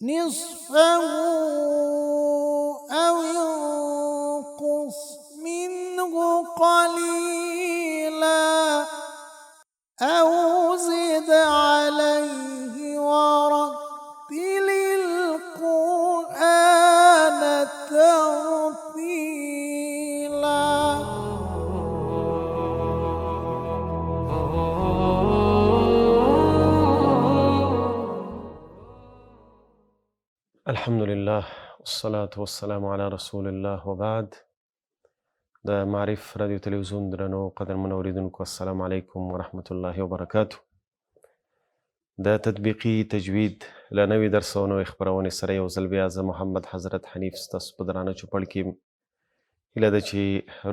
نصفه أو انقص منه قليلا أو زد عليه ورتل القرآن ترتيلا. الحمد لله والصلاة والسلام على رسول الله وبعد. د معرف رادیو تلویزیون درنو قدرمنو اوریدونکو السلام علیکم ورحمة الله وبرکاته. د تطبیقي تجوید له نوي درس او نوې خپرونې سره یو ځل بیا زه محمد حضرت حنیف ستاسو په درانه چوپړ کې هیله ده چې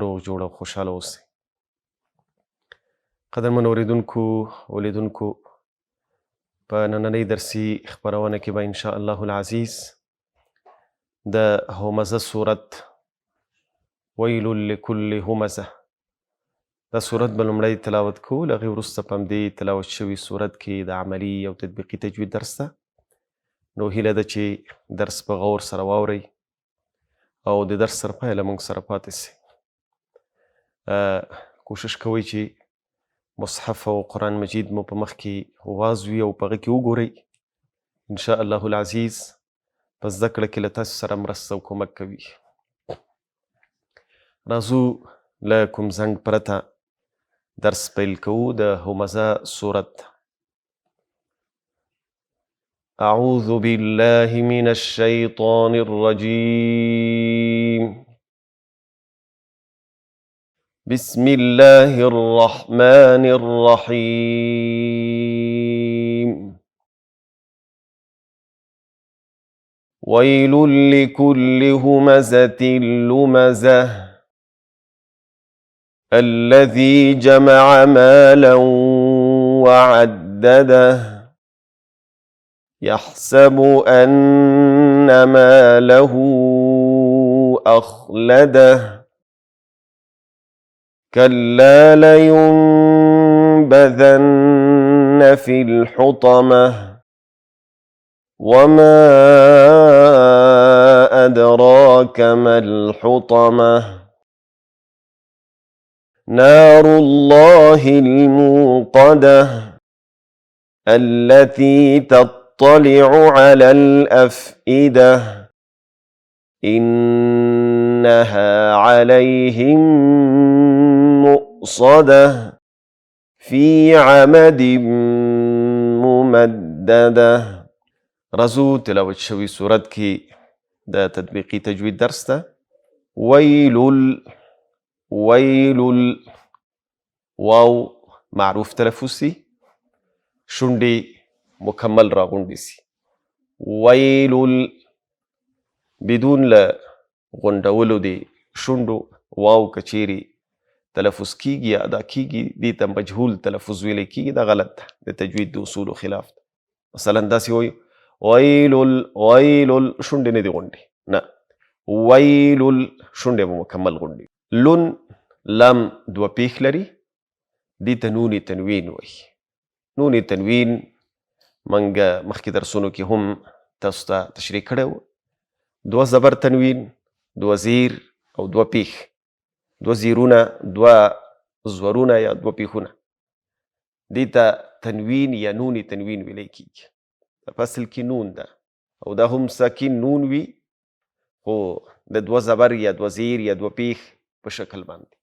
روغ جوړ او خوشحاله اوسئ. قدرمنو اوریدونکو او لیدونکو، په نننۍ درسي خپرونه کې به انشاء الله العزیز د همزه صورت ویل لکل همزه دا صورت به لومړی تلاوت کوو، له هغې وروسته په همدې تلاوت شوي صورت کې د عملي او تطبیقي تجوید درس ته. نو هیله ده چې درس په غور سره واورئ او د درس تر پایه له موږ سره پاتې سئ. کوشش کوئ چې مصحف او قرآن مجید مو په مخ کې واضوي او په هغه کې وګورئ. انشاء الله العزیز په زده کړه کې له تاسو سره مرسته او کومک کوي. راځو له کوم زنګ پرته درس پیل کوو د همزه صورت. اعوذ بالله من الشیطان الرجیم بسم الله الرحمن الرحیم ويل لكل همزة لمزة الذي جمع مالا وعدده يحسب أن ماله أخلده كلا لينبذن في الحطمة وما أدراك ما الحطمة نار الله الموقدة التي تطلع على الأفئدة إنها عليهم مؤصدة في عمد ممددة. رزو تلاوت شوي صورت کې د تطبیقي تجوید درس ته. ویل واو معروف تلفظ سي، شونډې مکمل راغونډې سي. ویل بدون له غونډولو د شونډو واو کچیري تلفظ کیږي یا ادا کیږي، دې ته مجهول تلفظ ویلی کیږي. دا غلط ده، د تجوید د اصولو خلاف ده. مثلا داسې وایو ویل شونډې نه دي غونډې، نه، ویل شونډې به مکمل غونډې. لون لام دوه پیښ لري، دې ته نون تنوین وایي. نون تنوین موږ مخکې درسونو کې هم تاسو ته تشریح کړی و. دوه زبر تنوین، دوه زیر او دوه پیښ، دوه زیرونه، دوه زورونه یا دوه پیښونه، دې ته تنوین یا نون تنوین ویلی کیږي. په اصل کې نون ده او دا هم ساکن نون وي، خو د دوه زبر یا دوه زیر یا دوه پیښ په شکل باندې.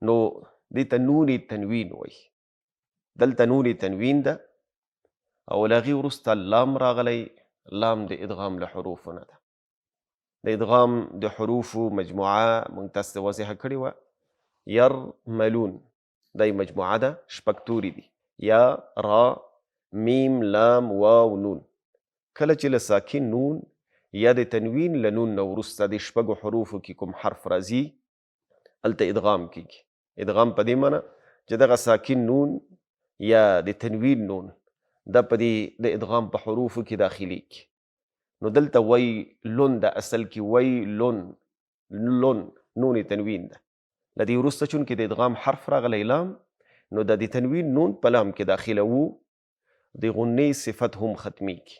نو دې ته نون تنوین وایي. دلته نون تنوین ده او له هغې وروسته لام راغلی. لام د ادغام له حروفو نه ده. د ادغام د حروفو مجموعه موږ تاسو ته واضحه کړې وه. یرملون دا مجموعه ده، شپږ توري دي، یا را میم لام واو نون. کله چې له ساکن نون یا د تنوین له نون نه وروسته د شپږو حروفو کې کوم حرف راځي، هلته ادغام کیږي. ادغام په دې معنی چې دغه ساکن نون یا د تنوین نون دا په دې د ادغام په حروفو کې داخلیږي. نو دلته ویلون ده، اصل کې ویلون، لون نون تنوین ده. له دې وروسته چونکې د ادغام حرف راغلی لام، نو د دې تنوین نون په لام کې داخله وو، د غنې صفت هم ختمیږي.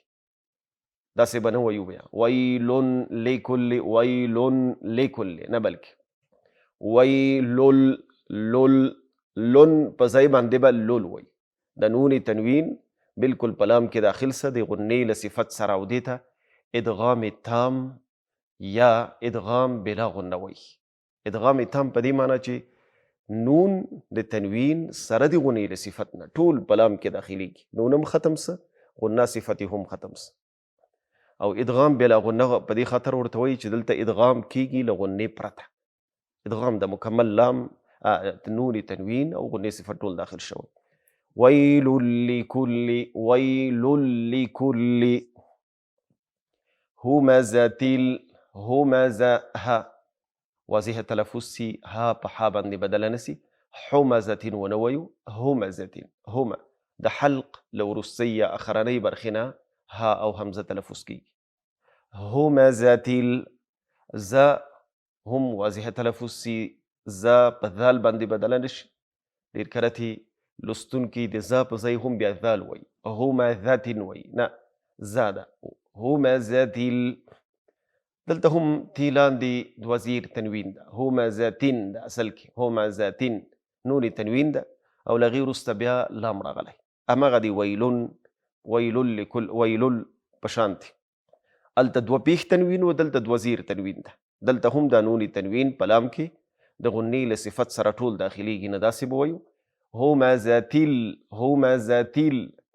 داسې به نه وایو بیا ویلون لکل ویلون لکل نه بلکې ویلل لل لن په ځای باندې به لول وایي. د نون تنوین بالکل په لام کې داخل سه د غنې له صفت سره او دې ته ادغام تام یا ادغام بلا غنه وایي. ادغام تام په دې معنی چې نون د تنوین سره د غنې له صفت نه ټول په لام کې داخليږي، نون هم ختم سه غنه صفت هم ختم سه. او ادغام بلا غنه په دې خاطر ورته وایي چې دلته ادغام کیږي له غنې پرته، ادغام د مکمل لام نون تنوین او غنې صفت ټول داخل شوی. ویل لکل ویل لکل همزة همزة ها واضح تلفظ سی ها په ها باندې بدل نسی حمزة ونویو همزة هما د حلق لورسی اخرنی برخنا ها او همزه تلفظ کی. همزة ز هم واضح تلفظ سی ز په ذال باندې بدل نشي، ډیر کرتی لستون کی د ز په ځای هم بیا ذال وای همزة وای نه زاده همزة دلته هم تیلان دی وزیر تنوین ده همزة ده اصل کې همزة نون تنوین ده او لغیر است بیا لام راغلی امغه دی ویلون ویلل لکل ویلل پشانتی الته دو پیخ تنوین و دلته دو وزیر تنوین ده. دلته هم د نون تنوین په لام کې د غنې له صفت سره ټول داخليږي نه داسې به وایو همزة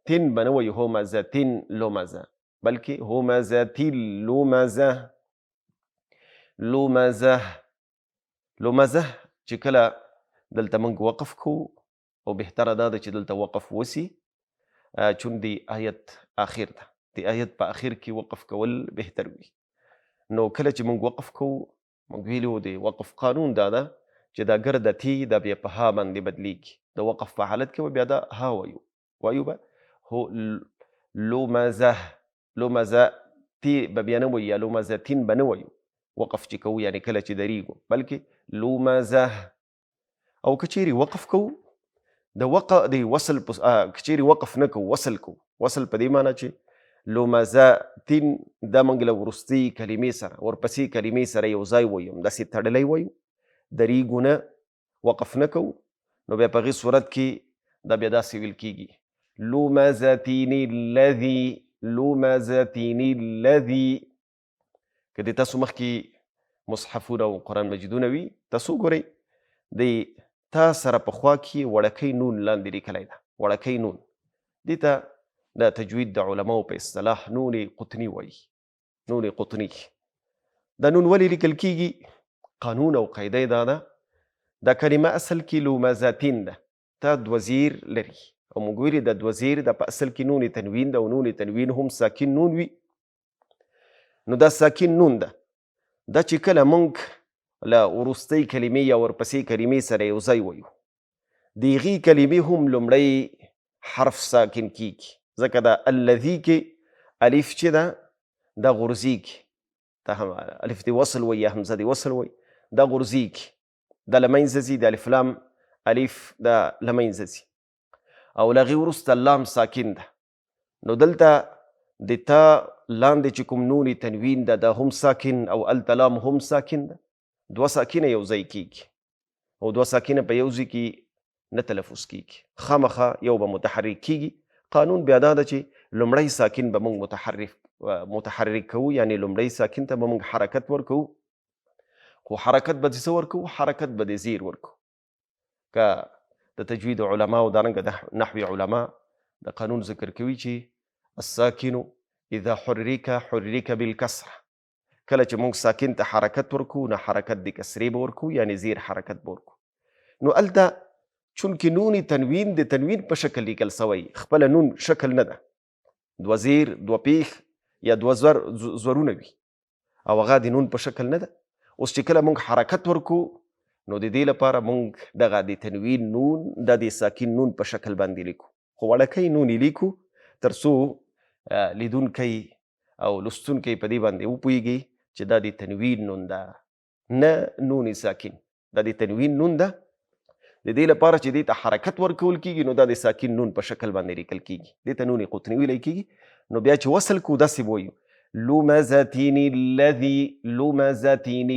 تن به نه وایو همزة لمزه بلکې همزة لمزه لمزه لمزه چې کله دلته موږ وقف کو او بهتره دا ده چې دلته وقف وسی چون دی آیت آخر ده دی آیت په آخر کې وقف کول بهتر وي. نو کله چې موږ وقف کو موږ ویلو دی وقف قانون دا ده چې دا ګرده تی دا بیا په ها باندې بدلیږي، د وقف په حالت کې بیا دا ها وایو به هو لمزه لمزه تی به بیا نه وایو یا لمزه تین به نه وایو وقف چې کوو یعنی کله چې دریږو بلکې لمزه. او کچیري وقف کوو د وصل کچیري وقف نه کوو وصل کوو وصل په دې معنی چې لمزه تین دا موږ له وروستۍ کلمې سره ورپسې کلمې سره یو ځای وایو داسې تړلی وایو دریږو نه وقف نه کوو نو بیا په هغې صورت کې دا بیا داسې ویل کېږي لمزة الذي لمزة الذي. که د تاسو مخکې مصحفونه او قرآن مجیدونه وي تاسو ګورئ د تا سره په خوا کې وړکی نون لاندې لیکلی ده وړکی نون دې ته د تجوید د علماو په اصطلاح نون قطني وایي نون قطني. دا نون ولې لیکل کېږي قانون او قاعده دا ده دا کلمه اصل کې لمزاتین ده تا دوزیر لري او موږ ویلي د دوزیر د په اصل کې نون تنوین ده او نون تنوین هم ساکن نون وي. نو دا ساکن نون ده دا چې کله مونږ له وروستۍ کلمې یا ورپسې کلمې سره یو ځای وایو د هغې کلمې هم لومړی حرف ساکن کیږي ځکه دا الذي کې الف چې ده دا غورځېږي دا هم الف دی وصل وایي یا همزه دی وصل وایي دا غورځېږي دا له منځه ځي د الف لام الف دا له منځه ځي او له هغې وروسته لام ساکن ده. نو دلته د تا لاندې چې کوم نون تنوین ده دا هم ساکن او الته لام هم ساکن ده دوه ساکنه یو ځای کیږي او دوه ساکنه په یو ځای کې نه تلفظ کیږي خامخا یو به متحرک کیږي. قانون بیا دا ده چې لومړی ساکن به موږ متحرک کوو یعنی لومړی ساکن ته به موږ حرکت ورکوو خو حرکت به څه ورکوو حرکت به د زیر ورکوو. که د تجوید علما او دارنګه د نحوی علما د قانون ذکر کوي چې الساکن اذا حرک بالکسره کله چې موږ ساکن ته حرکت ورکو نه حرکت د کسرې به ورکو یعنی زیر حرکت به ورکو. نو الته چونکې نون تنوین د تنوین په شکل لیکل سوی خپله نون شکل نه ده دوه زیر دوه پیخ یا دوه زورونه وي او هغه د نون په شکل نه ده. اوس چې کله موږ حرکت ورکو نو د دې لپاره موږ دغه د تنوین نون د ساکن نون په شکل باندې لیکو خو وړکی نون یې لیکو تر څو لیدونکی او لستونکی په دې باندې وپوهیږي چې دا د تنوین نون ده نه نون ساکن دا د تنوین نون ده. د دې لپاره چې دې ته حرکت ورکول کېږي نو دا د ساکن نون په شکل باندې لیکل کېږي دې ته نون قطني ویلی کېږي. نو بیا چې وصل کو داسې به وایو لمزة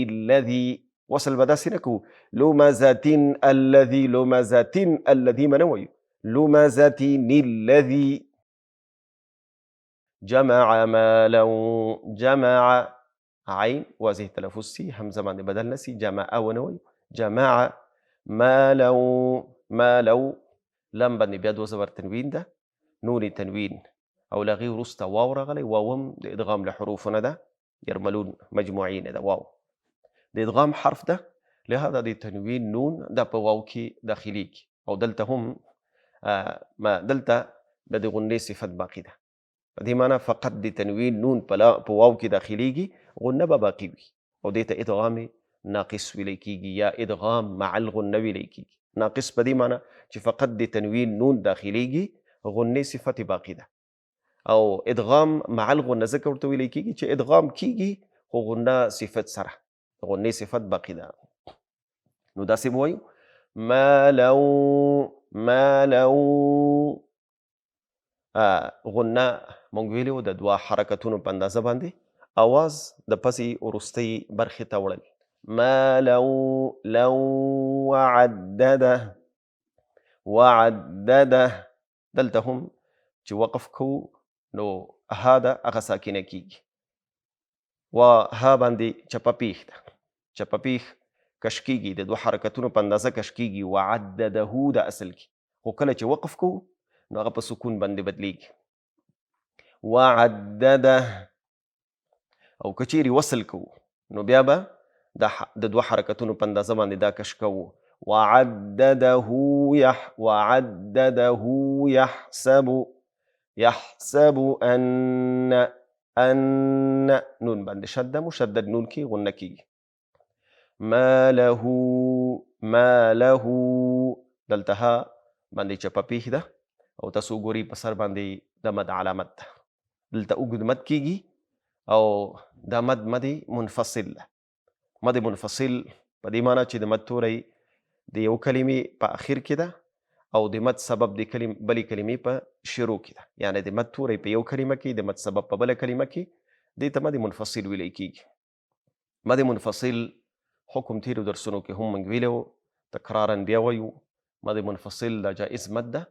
الذي وصل به داسې نه کوو لمزة الذي به نه وایو لمزة الذي جمع مالا جمع عين واضح تلفظ سي همزه باندې بدل نسی جمع ونه وایو جمع مالو لم باندې بیا دوه زبر تنوین ده نون تنوین او لغې وروسته واو راغلی واوم د ادغام له حروفو نه ده یرملون مجموعي نه ده واو د ادغام حرف ده لهذا د تنوین نون دا په واو کې داخليږي او دلته هم ما دلته د دې غنې صفت باقي ده په دې معنی فقط د تنوین نون په واو کې داخليږي غنه به باقي وي او دې ته ادغام ناقص ویل کېږي یا ادغام مع الغنه ویل کېږي ناقص په دې معنی چې فقط د تنوین نون داخليږي غنې صفت باقي ده او ادغام مع الغنه ځکه ورته ویل کېږي چې ادغام کېږي خو غنه صفت سره غنې صفت باقي ده نو داسې مو وایو مالو غنه مونږ ویلو د دوه حرکتونو په اندازه باندې اواز د پسې وروستۍ برخې ته وړل لو وعدده دلته هم چې وقف کوو نو ها ده هغه ساکنه کېږي و ها باندې چپه پیښ ده چپه پیښ کش کېږي د دوه حرکتونو په اندازه کش کېږي وعدده د اصل کې خو کله چې وقف کوو نو هغه په سکون باندې بدلیږي وعدده او که چیرې وصل کوو نو بیا به د دوه حرکتونو په اندازه باندې دا کش کوو وعدده يحسب ان نون باندې شده مشدد نون کې غنه کېږي ماله دلته ها باندې چپه پیښ ده او تاسو ګورئ په سر باندې د مد علامت ده دلته اوږد مد کېږي او دا مد منفصل ده مد منفصل په دې معنی چې د مد توری د یو کلمې په اخر کې ده او د مد سبب د بلې کلمې په شروع کې ده یعنی د مد توری په یو کلمه کې د مد سبب په بله کلمه کې دې ته مد منفصل ویلی کېږي مد منفصل حکم تیرو درسونو کې هم موږ ویلی وو تکرارا بیا وایو مد منفصل دا جائز مد ده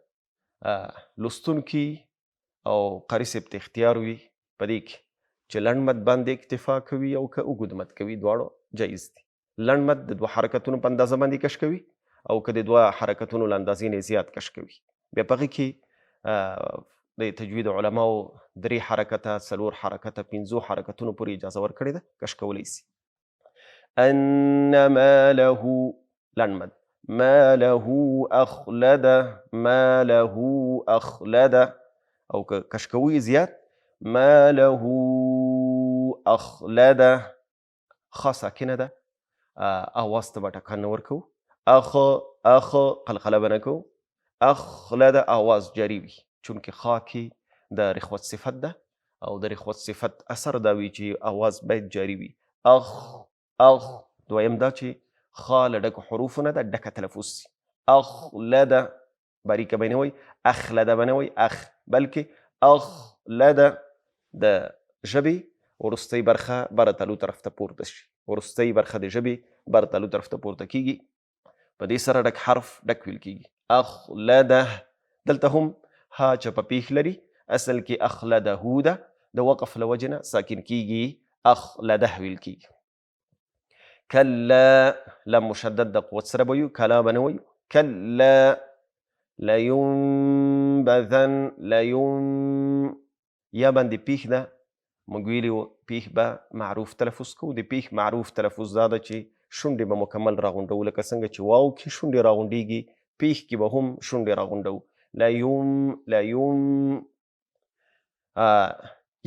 لوستونکي او قاري صاحب ته اختیار وي په دې کې چې لنډ مد باندې اکتفا کوي او که اوږد مد کوي دواړه جایز دي لنډ مد د دوه حرکتونو په اندازه باندې کش کوي او که د دوه حرکتونو له اندازې نه زیات کش کوي بیا په هغې کې د تجوید علماو 3 حرکته 4 حرکته 5 حرکتونو پورې اجازه ورکړې ده کش کولی سي ان ماله لنډ مد ماله اخلده او که کش کوي زیات ماله اخلده خا ساکنه ده اواز ته به ټکان نه ورکوو اخ قلقله به نه کوو اخلده اواز جاری وي چونکې خا کې د رخوت صفت ده او د رخوت صفت اثر دا وي چې اواز باید جاری وي اخ دویم دا چې خا له ډکو حروفو نه ده ډکه تلفظ سي اخلده باریکه به نه وایي اخلده به نه وایي بلکې اخلده د ژبې وروستۍ برخه بره تلو طرف ته پورته شي وروستۍ برخه د ژبې بره تلو طرف ته پورته کېږي په دې سره ډک حرف ډک ویل کېږي اخلده دلته هم ها چپه پیښ لري اصل کې اخلده ده د وقف له وجې نه ساکن کېږي اخلده ویل کېږي کلا لم مشدد د قوت سره به ویو کلا به نه ویو کلا لینبذن یا باندې پیښ ده موږ ویلي وو پیښ به معروف تلفظ کوو د پیښ معروف تلفظ دا ده چې شونډې به مکمل راغونډو لکه څنګه چې واو کې شونډې راغونډېږي پیښ کې به هم شونډې راغونډو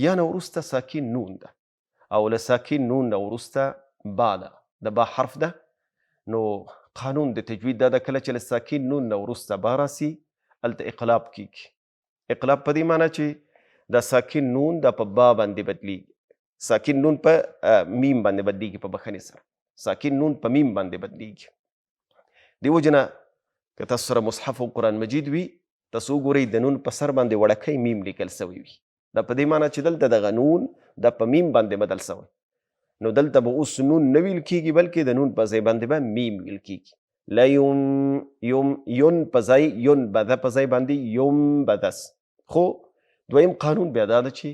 یا نه وروسته ساکن نون ده او له ساکن نون نه وروسته با ده د با حرف ده نو قانون د تجوید دا ده کله چې له ساکن نون نه وروسته با راسي هلته اقلاب کېږي اقلاب په دې معنی چې دا ساکن نون دا په با باندې بدلیږي ساکن نون په میم باندې بدلیږي په بخښنې سره ساکن نون په میم باندې بدلیږي دې وجې نه که تاسو سره مصحف او قرآن مجید وي تاسو وګورئ د نون په سر باندې وړکی میم لیکل سوی وي دا په دې معنی چې دلته دغه نون دا په میم باندې بدل سوی. نو دلته به اوس نون نه ویل کیږي بلکې د نون په ځای باندې به میم ویل کیږي. یون په ځای یون بده په ځای باندې یم بدس. خو دویم قانون بیا دا ده چې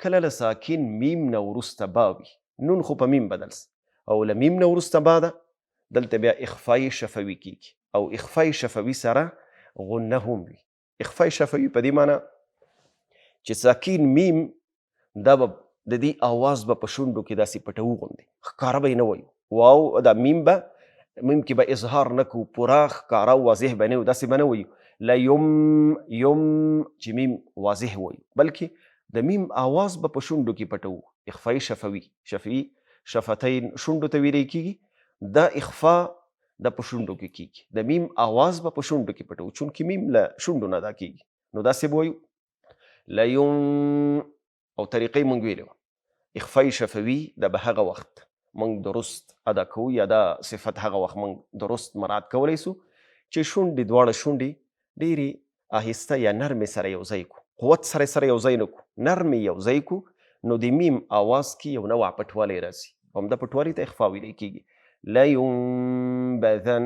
کله له ساکن میم نه وروسته با وي، نون خو په میم بدل او له میم نه وروسته با ده، دلته بیا اخفای شفوي کیږي او اخفای شفوي سره غنه هم وي. اخفای شفوي په دې معنی چې ساکن میم دا به د دې آواز به په شونډو کې داسې پټو غوندې ښکاره به یې نه وایو. واو دا میم کې به اظهار نه کوو، پوره ښکاره واضح به نه وي، داسې به نه وایو یم چې میم واضح وایو، بلکې د میم آواز به په شونډو کې پټو. اخفای شفوي شفتین شونډو ته ویلی کیږي، دا اخفا د په شونډو کې کیږي. د میم آواز به په شونډو کې پټو چونکې میم له شونډو نه دا کیږي. نو داسې به وایو لیون او طریقې مونږ ویلې وه. اخفای شفوي د به هغه وخت مونږ درست ادا کوو یا دا صفت هغه وخت مونږ درست مراعات کولی سو چې شونډې دواړه شونډې ډېرې آهسته یا نرمې سره یو ځای کو، قوت سره یو ځای نه کو، نرمې یو ځای کو. نو د میم آواز کې یو نوع پټوالی راځي، همدا پټوالي ته اخفا ویلی کیږي. لیونبذن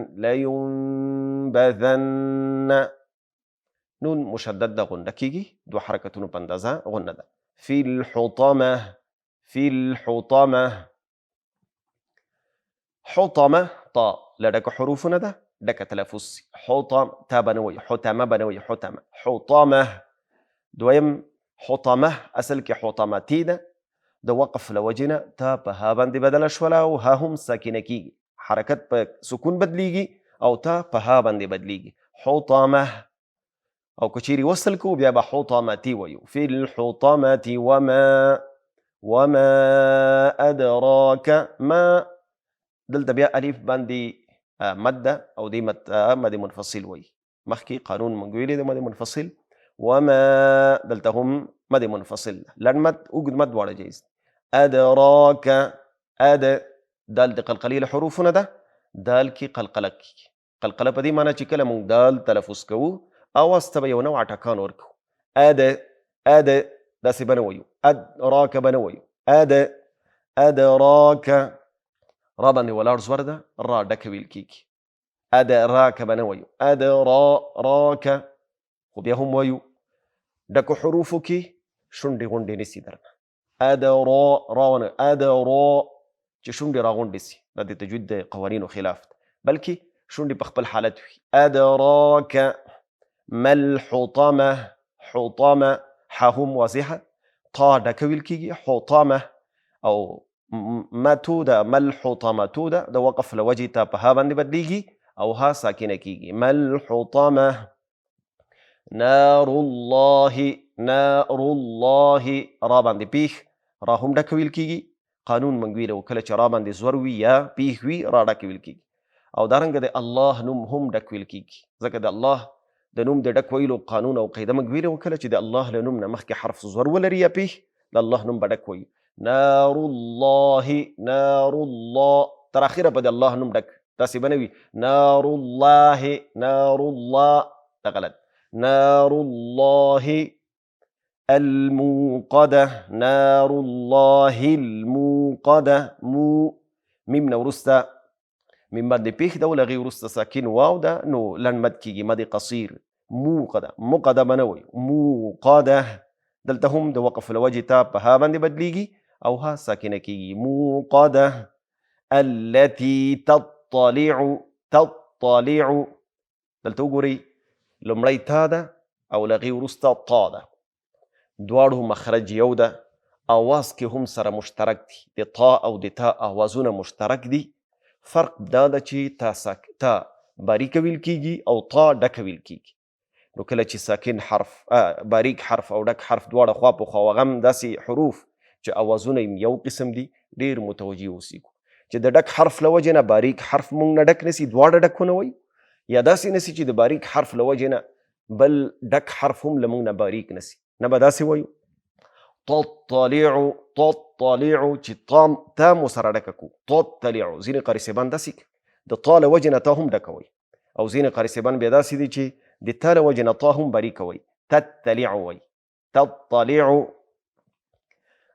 نون مشدد ده غنه کیږي، دو حرکتونو په اندازه غنه ده. فی الحطمه حطمه طا له ډکه حروفونه ده، ډکه تلفظ سي. حطم تا به نه وایو، حطمه به نه وایو، حطمه. دویم حطمه اصل کې حطمتي ده، د وقف له وجې نه تا په ها باندې بدله شوله او ها هم ساکنه کیږي، حرکت په سکون بدلیږي او تا په ها باندې بدلیږي. حطمه او که چیرې وصل کو بیا به حطمتي وایو. فی الحطمة وما ادراک ما، دلته بیا الف باندې مد ده او دې مد منفصل وایي. مخکې قانون مونږ ویلی د مد منفصل، وما دلته هم مد منفصل ده، لنډ مد اوږد مد دواړه جایز. ادراک دال د قلقلې له حروفونه ده، دال کې قلقله کیږي. قلقله په دې معنی چې کله مونږ دال تلفظ کوو آواز ته به یو نوع ټکان ورکوو. داسې به نه وایو، ادراک به نه وایو، ادراک را باندې ولاړ زور ده، را ډکه ویل کیږي. ادراک به نه وایو، ادراک خو بیا هم وایو ډکو حروفو کې شونډې غونډې نیسي درنه. راونه چې شونډې را غونډې سي، دا د تجوید د قوانینو خلاف ده، بلکې شونډې په خپل حالت وي. ادراک ما الحطمه، حطمه ح هم واضحه، طا ډکه ویل کیږي. حطمه او متو ده، ما الحطمتو ده، د وقف له وجې ته په ها باندې بدلیږي او ها ساکنه کیږي. ما الحطمه. نار الله را باندې پیښ، را هم ډکه ویل کیږي. قانون مونږ ویلو کله چې را باندې زور وي یا پیښ وي را ډکه ویل کیږي. او دارنګه د الله نوم هم ډک ویل کیږي، ځکه د الله د نوم د ډک ویلو قانون او قاعده مونږ ویلو کله چې د الله له نوم نه مخکې حرف زور ولري یا پیښ، د الله نوم به ډک وایي. نار الله تر اخره به د الله نوم ډک، داسې به نه وي نار الله دا غلط. نار الله الموقده، نار الله الموقده. میم نه وروسته میم باندې پیښ ده او له هغې وروسته ساکن واو ده، نو لنډ مد کیږي، مد قصیر. موقده به نه وایو، موقده. دلته هم د وقف له وجې ته په ها باندې بدلیږي او ها ساکنه کیږي. موقده. التي تطلع دلته وګورئ لومړی تا ده او له هغې وروسته طا ده، دواړو مخرج یو ده، آواز کې هم سره مشترک دي، د طا او د تا آوازونه مشترک دي. فرق دا ده چې تا باریکه ویل کیږي او طا ډکه ویل کیږي. نو کله چې ساکن حرف، باریک حرف او ډک حرف دواړه خوا په خوا وغم داسې حروف چې آوازونه یو قسم دي، ډېر متوجه اوسیږو چې د ډک حرف له وجې نه باریک حرف مونږ نه ډک نسي، دواړه ډک ونه وایو، یا داسې نسي چې د باریک حرف له وجې نه بل ډک حرف هم له مونږ نه باریک نسي، نه به داسې وایو. تطلع چې تا مو سره ډکه کو. تطلع ځینې قاري صاحبان داسې د تا له وجې نه تا هم ډکه وایي، او ځینې قاري صاحبان بیا داسې دي چې د تا له وجې نه تا هم باریکه وایي، تطلع وایي. تطلع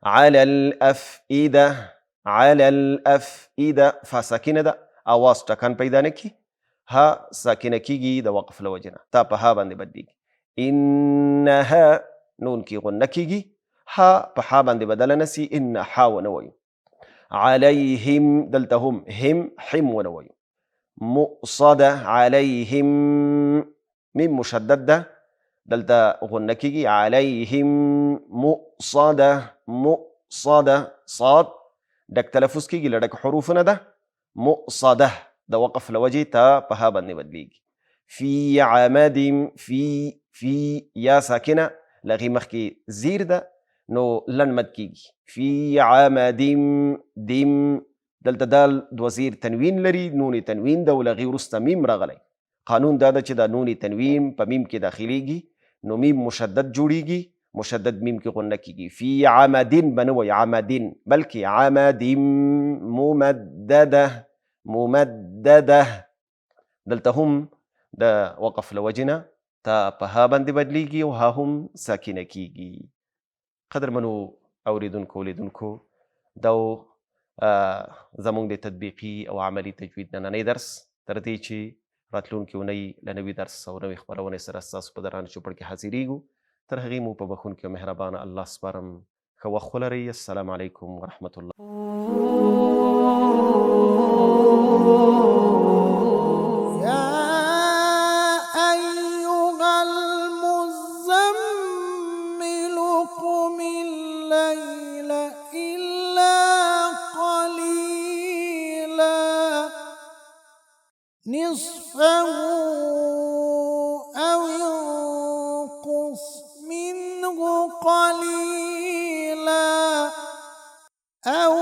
على الأفئدة، على الأفئدة. فساکنه ده آواز ټکان پیدا نه کی، ها ساکنه کیږي د وقف له وجې نه، تا په ها باندې بدلیږي. انها نون کی غنه کیږي، ها په ها باندې بدله نسی، ان ها ونه وایو. علیهم دلته هم حم ونه وایو. مؤصده علیهم میم مشدد ده، دلته غنه کیږي. علیهم مؤصده، مؤصده صاد ډک تلفظ کیږي له ډک حروفو نه ده. مؤصده د وقف له وجې ته په ها باندې بدلیږي. فی عمد، فی یا ساکنه له هغې مخکې زیر ده نو لنډ مد کیږي. فی عمد دم، دلته دال دوه زیر تنوین لري، نون تنوین ده او له هغې وروسته میم راغلی. قانون دا ده چې دا نون تنوین په میم کې داخلیږي نو میم مشدد جوړیږي، مشدد میم کې غنه کیږي. فی عمدین به نه وایي عمدین، بلکې عمد ممدده، ممدده. دلته هم د وقف له وجې نه تا په ها باندې بدلیږي او ها هم ساکنه کیږي. قدرمنو اوریدونکو لیدونکو، دا زموږ د تطبیقي او عملي تجوید نننی درس، تر دې چې راتلونکې اونۍ له نوي درس او نوې خپرونې سره ستاسو په درانه چوپړ کې حاضرېږو. تر هغې مو په بخښونکي او مهربانه الله سپارم. ښه وخت ولرئ. السلام علیکم ورحمة الله. يا أيها المزمل قم الليل إلا قليلا نصفه أو انقص منه قليلا أو